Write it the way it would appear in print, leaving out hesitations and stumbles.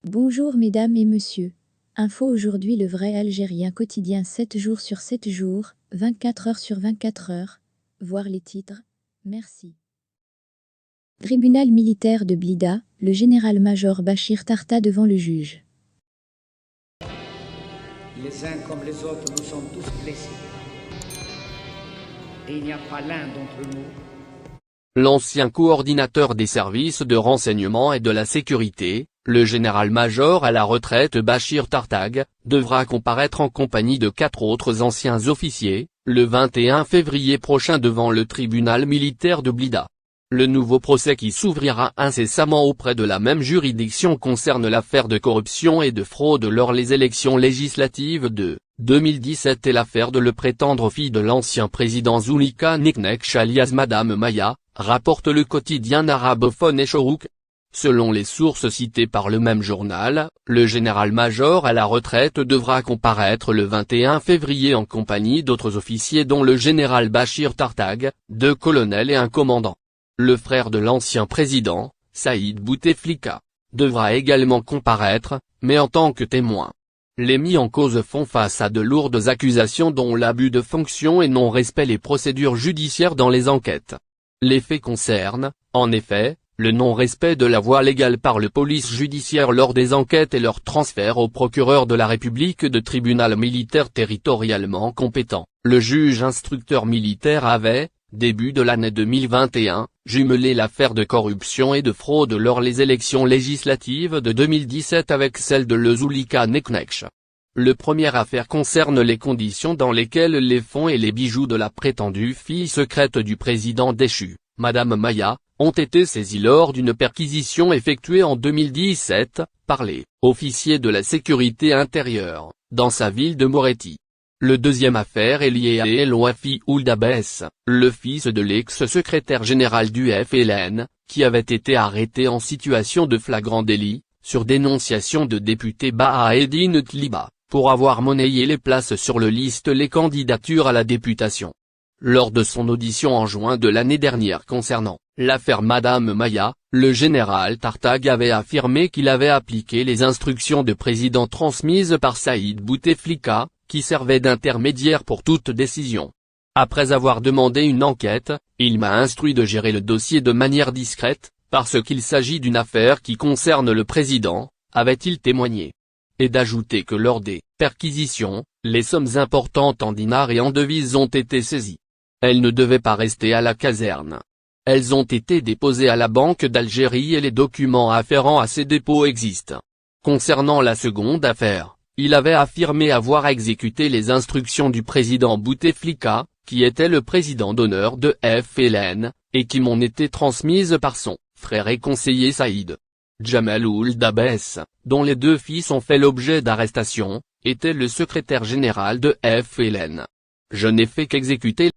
Bonjour mesdames et messieurs. Info aujourd'hui le vrai algérien quotidien 7 jours sur 7 jours, 24 heures sur 24 heures. Voir les titres. Merci. Tribunal militaire de Blida, le général-major Bachir Tarta devant le juge. Les uns comme les autres, nous sommes tous blessés. Et il n'y a pas l'un d'entre nous. L'ancien coordinateur des services de renseignement et de la sécurité, le général-major à la retraite Bachir Tartag, devra comparaître en compagnie de 4 autres anciens officiers, le 21 février prochain devant le tribunal militaire de Blida. Le nouveau procès qui s'ouvrira incessamment auprès de la même juridiction concerne l'affaire de corruption et de fraude lors les élections législatives de 2017 et l'affaire de le prétendre fille de l'ancien président Zulika Niknekch alias Madame Maya, rapporte le quotidien arabophone Echorouk. Selon les sources citées par le même journal, le général-major à la retraite devra comparaître le 21 février en compagnie d'autres officiers dont le général Bachir Tartag, 2 colonels et un commandant. Le frère de l'ancien président, Saïd Bouteflika, devra également comparaître, mais en tant que témoin. Les mis en cause font face à de lourdes accusations dont l'abus de fonction et non-respect des procédures judiciaires dans les enquêtes. Les faits concernent, en effet, le non-respect de la voie légale par le police judiciaire lors des enquêtes et leur transfert au procureur de la République de tribunal militaire territorialement compétent. Le juge instructeur militaire avait, début de l'année 2021, jumelé l'affaire de corruption et de fraude lors les élections législatives de 2017 avec celle de le Zulika Niknekch. Le première affaire concerne les conditions dans lesquelles les fonds et les bijoux de la prétendue fille secrète du président déchu, Madame Maya, ont été saisis lors d'une perquisition effectuée en 2017, par les officiers de la sécurité intérieure, dans sa ville de Moretti. Le deuxième affaire est liée à El Wafi Ould Abbès, le fils de l'ex-secrétaire général du FLN, qui avait été arrêté en situation de flagrant délit, sur dénonciation de député Bahaeddine Tliba, pour avoir monnayé les places sur le liste les candidatures à la députation. Lors de son audition en juin de l'année dernière concernant l'affaire Madame Maya, le général Tartag avait affirmé qu'il avait appliqué les instructions de président transmises par Saïd Bouteflika, qui servait d'intermédiaire pour toute décision. Après avoir demandé une enquête, il m'a instruit de gérer le dossier de manière discrète, parce qu'il s'agit d'une affaire qui concerne le président, avait-il témoigné. Et d'ajouter que lors des perquisitions, les sommes importantes en dinars et en devises ont été saisies. Elles ne devaient pas rester à la caserne. Elles ont été déposées à la Banque d'Algérie et les documents afférents à ces dépôts existent. Concernant la seconde affaire, il avait affirmé avoir exécuté les instructions du président Bouteflika, qui était le président d'honneur de FLN, et qui m'ont été transmises par son frère et conseiller Saïd Djamal Ould Abbès, dont les 2 fils ont fait l'objet d'arrestation, était le secrétaire général de FLN. Je n'ai fait qu'exécuter